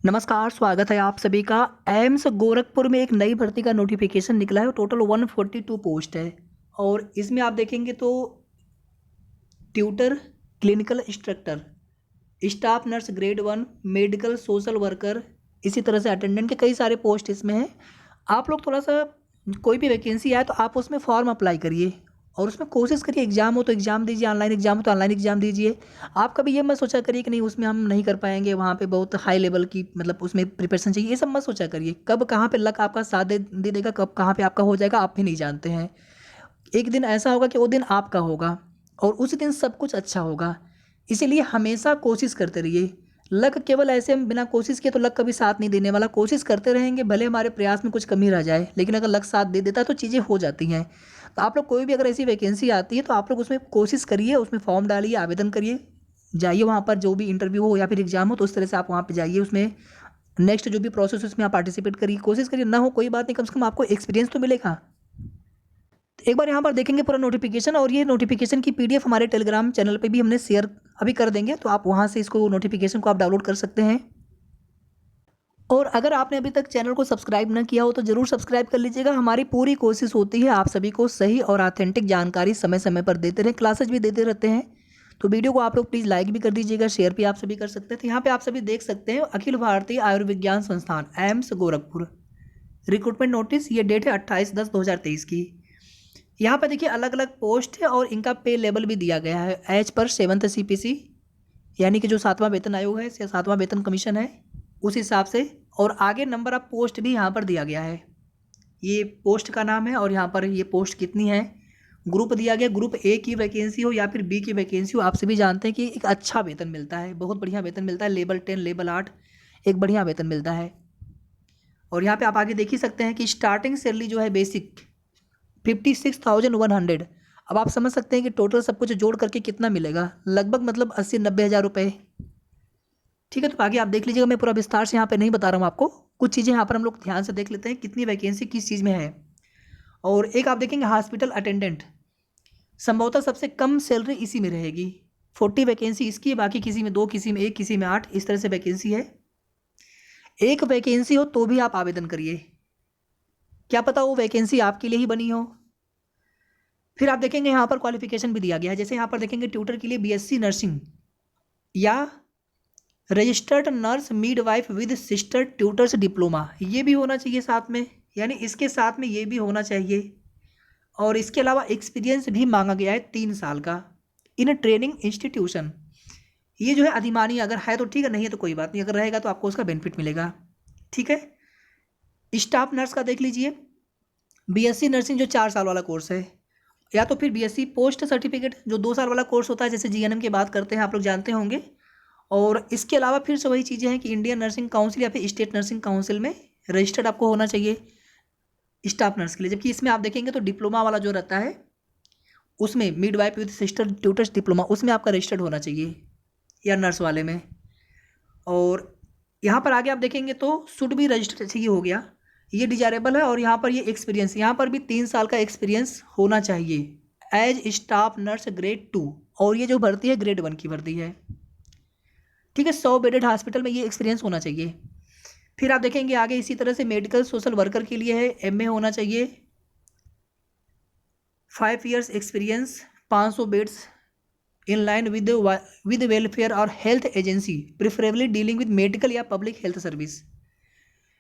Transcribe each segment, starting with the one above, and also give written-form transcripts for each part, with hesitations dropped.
नमस्कार, स्वागत है आप सभी का। एम्स गोरखपुर में एक नई भर्ती का नोटिफिकेशन निकला है। टोटल 142 पोस्ट है और इसमें आप देखेंगे तो tutor, clinical instructor, staff nurse grade 1, medical social worker, इसी तरह से अटेंडेंट के कई सारे पोस्ट इसमें हैं। आप लोग थोड़ा सा कोई भी वैकेंसी आए तो आप उसमें फॉर्म अप्लाई करिए और उसमें कोशिश करिए, एग्जाम हो तो एग्जाम दीजिए, ऑनलाइन एग्जाम हो तो ऑनलाइन एग्जाम दीजिए। आप कभी ये मत सोचा करिए कि नहीं उसमें हम नहीं कर पाएंगे, वहाँ पे बहुत हाई लेवल की मतलब उसमें प्रिपरेशन चाहिए, ये सब मत सोचा करिए। कब कहाँ पे लक आपका साथ दे देगा, कब कहाँ पे आपका हो जाएगा आप भी नहीं जानते हैं। एक दिन ऐसा होगा कि वो दिन आपका होगा और उस दिन सब कुछ अच्छा होगा। इसीलिए हमेशा कोशिश करते रहिए। लक केवल ऐसे हम बिना कोशिश किए तो लक कभी साथ नहीं देने वाला। कोशिश करते रहेंगे, भले हमारे प्रयास में कुछ कमी रह जाए, लेकिन अगर लक साथ दे देता है तो चीज़ें हो जाती हैं। तो आप लोग कोई भी अगर ऐसी वैकेंसी आती है तो आप लोग उसमें कोशिश करिए, उसमें फॉर्म डालिए, आवेदन करिए, जाइए वहाँ पर जो भी इंटरव्यू हो या फिर एग्जाम हो तो उस तरह से आप वहाँ पर जाइए। उसमें नेक्स्ट जो भी प्रोसेस है उसमें आप पार्टिसिपेट करिए, कोशिश करिए। ना हो कोई बात नहीं, कम से कम आपको एक्सपीरियंस तो मिलेगा। एक बार यहाँ पर देखेंगे पूरा नोटिफिकेशन, और ये नोटिफिकेशन की पीडीएफ हमारे टेलीग्राम चैनल पे भी हमने शेयर अभी कर देंगे, तो आप वहाँ से इसको नोटिफिकेशन को आप डाउनलोड कर सकते हैं। और अगर आपने अभी तक चैनल को सब्सक्राइब ना किया हो तो ज़रूर सब्सक्राइब कर लीजिएगा। हमारी पूरी कोशिश होती है आप सभी को सही और ऑथेंटिक जानकारी समय समय पर देते रहें, क्लासेज भी देते रहते हैं। तो वीडियो को आप लोग प्लीज़ लाइक भी कर दीजिएगा, शेयर भी आप सभी कर सकते हैं। तो यहाँ पे आप सभी देख सकते हैं अखिल भारतीय आयुर्विज्ञान संस्थान एम्स गोरखपुर रिक्रूटमेंट नोटिस, ये डेट है 28/10/2023 की। यहाँ पर देखिए अलग अलग पोस्ट है और इनका पे लेवल भी दिया गया है एज पर 7th CPC, यानी कि जो 7वां वेतन आयोग है या 7वां वेतन कमीशन है उस हिसाब से। और आगे नंबर ऑफ पोस्ट भी यहाँ पर दिया गया है, ये पोस्ट का नाम है और यहाँ पर ये पोस्ट कितनी है, ग्रुप दिया गया। ग्रुप ए की वैकेंसी हो या फिर बी की वैकेंसी हो, आप सभी जानते हैं कि एक अच्छा वेतन मिलता है, बहुत बढ़िया वेतन मिलता है। लेवल 10 लेवल 8 एक बढ़िया वेतन मिलता है। और यहाँ पे आप आगे देख ही सकते हैं कि स्टार्टिंग सैलरी जो है बेसिक 56,100। अब आप समझ सकते हैं कि टोटल सब कुछ जोड़ करके कितना मिलेगा, लगभग मतलब 80-90 हज़ार रुपये। ठीक है, तो आगे आप देख लीजिएगा, मैं पूरा विस्तार से यहाँ पे नहीं बता रहा हूँ आपको, कुछ चीज़ें यहाँ पर हम लोग ध्यान से देख लेते हैं कितनी वैकेंसी किस चीज़ में है। और एक आप देखेंगे हॉस्पिटल अटेंडेंट, संभवतः सबसे कम सैलरी इसी में रहेगी। 40 वैकेंसी इसकी है, बाकी किसी में 2, किसी में 1, किसी में 8, इस तरह से वैकेंसी है। एक वैकेंसी हो तो भी आप आवेदन करिए, क्या पता वो वैकेंसी आपके लिए ही बनी हो। फिर आप देखेंगे यहाँ पर क्वालिफिकेशन भी दिया गया है, जैसे यहाँ पर देखेंगे ट्यूटर के लिए BSc नर्सिंग या registered nurse midwife with sister tutors diploma, ये भी होना चाहिए साथ में, यानी इसके साथ में ये भी होना चाहिए। और इसके अलावा एक्सपीरियंस भी मांगा गया है 3 साल का इन ट्रेनिंग इंस्टीट्यूशन। ये जो है अधिमानी अगर है तो ठीक है, नहीं है तो कोई बात नहीं, अगर रहेगा तो आपको उसका बेनिफिट मिलेगा। ठीक है, स्टाफ नर्स का देख लीजिए, BSc नर्सिंग जो 4 साल वाला कोर्स है, या तो फिर BSc पोस्ट सर्टिफिकेट जो 2 साल वाला कोर्स होता है, जैसे GNM की बात करते हैं आप लोग जानते होंगे। और इसके अलावा फिर से वही चीज़ें हैं कि इंडियन नर्सिंग काउंसिल या फिर स्टेट नर्सिंग काउंसिल में रजिस्टर्ड आपको होना चाहिए स्टाफ नर्स के लिए। जबकि इसमें आप देखेंगे तो डिप्लोमा वाला जो रहता है उसमें midwife with sister tutors diploma, उसमें आपका रजिस्टर्ड होना चाहिए, या नर्स वाले में। और यहाँ पर आगे आप देखेंगे तो शुड भी रजिस्टर्ड चाहिए हो गया, ये डिजायरेबल है। और यहाँ पर ये एक्सपीरियंस, यहाँ पर भी 3 साल का एक्सपीरियंस होना चाहिए एज स्टाफ नर्स ग्रेड 2, और ये जो भर्ती है ग्रेड 1 की भर्ती है। ठीक है, 100 बेडेड हॉस्पिटल में ये एक्सपीरियंस होना चाहिए। फिर आप देखेंगे आगे इसी तरह से मेडिकल सोशल वर्कर के लिए है, MA होना चाहिए, 5 years experience, 500 beds in line with welfare और health agency, preferably dealing with medical या पब्लिक हेल्थ सर्विस।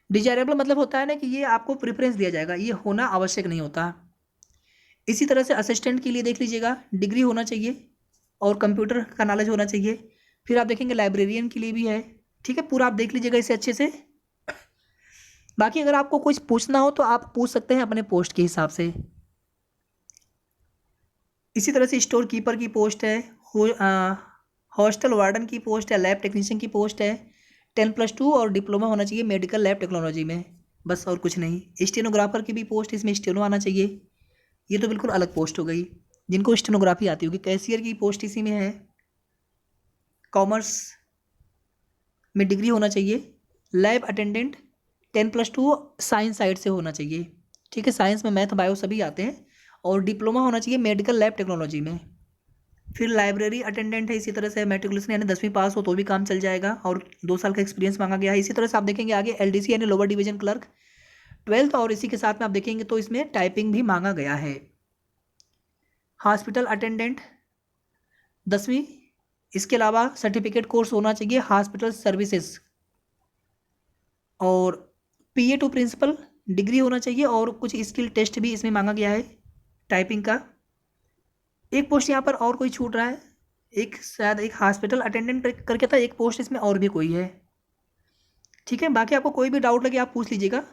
डिजायरेबल मतलब होता है ना कि ये आपको प्रेफरेंस दिया जाएगा, ये होना आवश्यक नहीं होता। इसी तरह से असिस्टेंट के लिए देख लीजिएगा, डिग्री होना चाहिए और कंप्यूटर का नॉलेज होना चाहिए। फिर आप देखेंगे लाइब्रेरियन के लिए भी है। ठीक है, पूरा आप देख लीजिएगा इसे अच्छे से। बाकी अगर आपको कुछ पूछना हो तो आप पूछ सकते हैं अपने पोस्ट के हिसाब से। इसी तरह से स्टोर कीपर की पोस्ट है, हॉस्टल वार्डन की पोस्ट है, लैब टेक्नीशियन की पोस्ट है। 10+2 और डिप्लोमा होना चाहिए मेडिकल लैब टेक्नोलॉजी में, बस और कुछ नहीं। स्टेनोग्राफर की भी पोस्ट, इसमें स्टेनो आना चाहिए। ये तो बिल्कुल अलग पोस्ट हो गई, जिनको स्टेनोग्राफी आती होगी। कैशियर की पोस्ट इसी में है। कॉमर्स में डिग्री होना चाहिए। लैब अटेंडेंट 10+2 साइंस साइड से होना चाहिए। ठीक है, साइंस में मैथ बायो सभी आते हैं। और डिप्लोमा होना चाहिए मेडिकल लैब टेक्नोलॉजी में। फिर लाइब्रेरी अटेंडेंट है, इसी तरह से मैट्रिकुलेशन यानी 10वीं पास हो तो भी काम चल जाएगा और 2 साल का एक्सपीरियंस मांगा गया है। इसी तरह से आप देखेंगे आगे LDC यानी लोअर डिवीजन क्लर्क 12th, और इसी के साथ में आप देखेंगे तो इसमें टाइपिंग भी मांगा गया है। हॉस्पिटल अटेंडेंट 10वीं, इसके अलावा सर्टिफिकेट कोर्स होना चाहिए हॉस्पिटल सर्विसेज, और PA टू प्रिंसिपल डिग्री होना चाहिए, और कुछ स्किल टेस्ट भी इसमें मांगा गया है टाइपिंग का। एक पोस्ट यहाँ पर और कोई छूट रहा है, एक शायद एक हॉस्पिटल अटेंडेंट करके था, एक पोस्ट इसमें और भी कोई है। ठीक है, बाकी आपको कोई भी डाउट लगे आप पूछ लीजिएगा।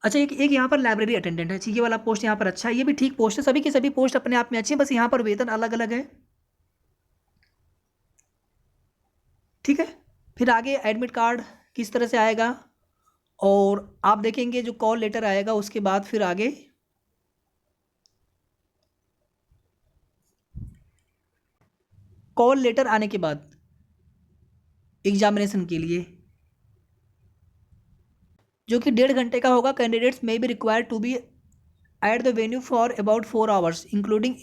अच्छा, एक यहाँ पर लाइब्रेरी अटेंडेंट है, ठीक है, ये वाला पोस्ट यहाँ पर अच्छा है, ये भी ठीक पोस्ट है, सभी की सभी पोस्ट अपने आप में अच्छी है, बस यहाँ पर वेतन अलग अलग है। ठीक है, फिर आगे एडमिट कार्ड किस तरह से आएगा, और आप देखेंगे जो कॉल लेटर आएगा उसके बाद फिर आगे कॉल लेटर आने के बाद एग्जामिनेशन के लिए जो कि 1.5 घंटे का होगा। Candidates may be required to be at the venue for about 4 hours including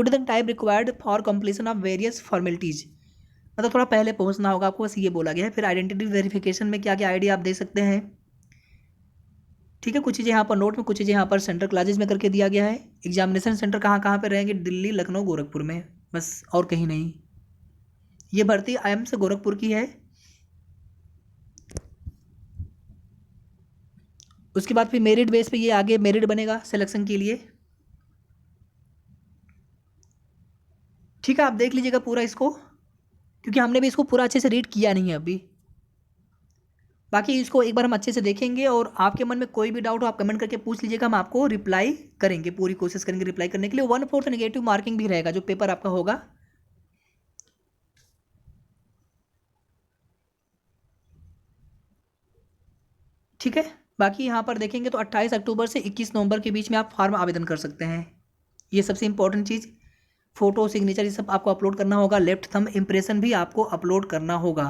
the time required for completion of various formalities. मतलब थोड़ा पहले पहुंचना होगा आपको, बस ये बोला गया है। फिर आइडेंटिटी वेरिफिकेशन में क्या क्या आईडी आप दे सकते हैं। ठीक है, कुछ चीज़ें यहाँ पर नोट में, कुछ चीज़ें यहाँ पर सेंटर क्लासेज में करके दिया गया है। एग्जामिनेशन सेंटर कहाँ कहाँ पे रहेंगे, दिल्ली, लखनऊ, गोरखपुर में, बस और कहीं नहीं। ये भर्ती IIMS गोरखपुर की है। उसके बाद फिर मेरिट बेस पे ये आगे मेरिट बनेगा सिलेक्शन के लिए। ठीक है, आप देख लीजिएगा पूरा इसको, क्योंकि हमने भी इसको पूरा अच्छे से रीड किया नहीं है अभी। बाकी इसको एक बार हम अच्छे से देखेंगे, और आपके मन में कोई भी डाउट हो आप कमेंट करके पूछ लीजिएगा, हम आपको रिप्लाई करेंगे, पूरी कोशिश करेंगे रिप्लाई करने के लिए। 1/4 नेगेटिव मार्किंग भी रहेगा जो पेपर आपका होगा। ठीक है, बाकी यहाँ पर देखेंगे तो 28 अक्टूबर से 21 नवंबर के बीच में आप फॉर्म आवेदन कर सकते हैं। ये सबसे इंपॉर्टेंट चीज़, फोटो, सिग्नेचर, ये सब आपको अपलोड करना होगा। लेफ्ट थंब इम्प्रेशन भी आपको अपलोड करना होगा।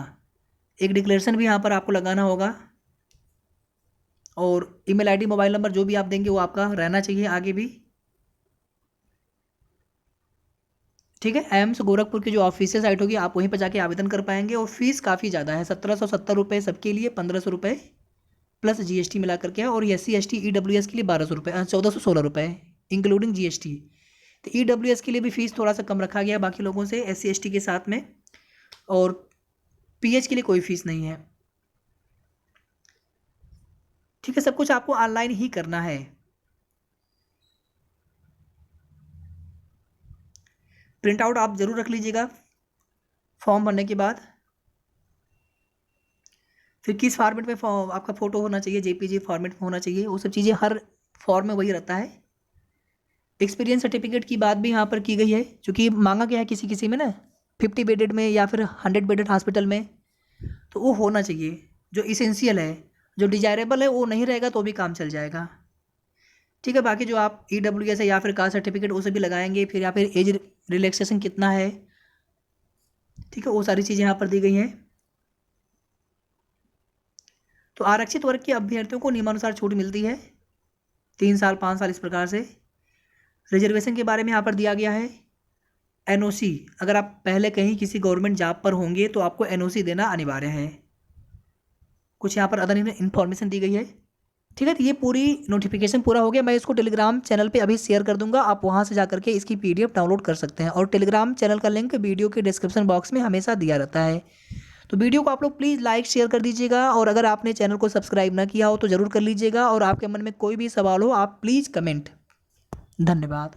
एक डिक्लेरेशन भी यहाँ पर आपको लगाना होगा, और ईमेल आईडी, मोबाइल नंबर जो भी आप देंगे वो आपका रहना चाहिए आगे भी। ठीक है, IIMS गोरखपुर की जो ऑफिशियल साइट होगी आप वहीं पर जाके आवेदन कर पाएंगे। और फीस काफ़ी ज़्यादा है, 1770 रुपये सबके लिए, 1500 रुपये प्लस GST मिला करके है। और SC ST EWS के लिए 1200 रुपये, 1416 रुपये इंक्लूडिंग GST। तो EWS के लिए भी फीस थोड़ा सा कम रखा गया है बाकी लोगों से, SC ST के साथ में। और PH के लिए कोई फीस नहीं है। ठीक है, सब कुछ आपको ऑनलाइन ही करना है। प्रिंट आउट आप ज़रूर रख लीजिएगा फॉर्म भरने के बाद। फिर किस फॉर्मेट में फॉर्म आपका फ़ोटो होना चाहिए, JPG फॉर्मेट में होना चाहिए, वो सब चीज़ें हर फॉर्म में वही रहता है। एक्सपीरियंस सर्टिफिकेट की बात भी यहाँ पर की गई है, क्योंकि मांगा गया है किसी किसी में ना 50 बेडेड में या फिर 100 बेडेड हॉस्पिटल में, तो वो होना चाहिए। जो इसेंशियल है, जो डिजायरेबल है वो नहीं रहेगा तो भी काम चल जाएगा। ठीक है, बाकी जो आप EWS है या फिर कास्ट सर्टिफिकेट वो सब भी लगाएंगे, फिर या फिर एज रिलैक्सेशन कितना है, ठीक है, वो सारी चीज़ें यहाँ पर दी गई हैं। तो आरक्षित वर्ग के अभ्यर्थियों को नियमानुसार छूट मिलती है 3 साल, 5 साल, इस प्रकार से। रिजर्वेशन के बारे में यहाँ पर दिया गया है। NOC, अगर आप पहले कहीं किसी गवर्नमेंट जॉब पर होंगे तो आपको NOC देना अनिवार्य है। कुछ यहाँ पर अदर इन्फॉर्मेशन दी गई है। ठीक है, तो ये पूरी नोटिफिकेशन पूरा हो गया। मैं इसको टेलीग्राम चैनल पे अभी शेयर कर दूंगा, आप वहाँ से जा करके इसकी PDF डाउनलोड कर सकते हैं। और टेलीग्राम चैनल का लिंक वीडियो के डिस्क्रिप्शन बॉक्स में हमेशा दिया रहता है। तो वीडियो को आप लोग प्लीज़ लाइक शेयर कर दीजिएगा, और अगर आपने चैनल को सब्सक्राइब ना किया हो तो ज़रूर कर लीजिएगा। और आपके मन में कोई भी सवाल हो आप प्लीज़ कमेंट। धन्यवाद।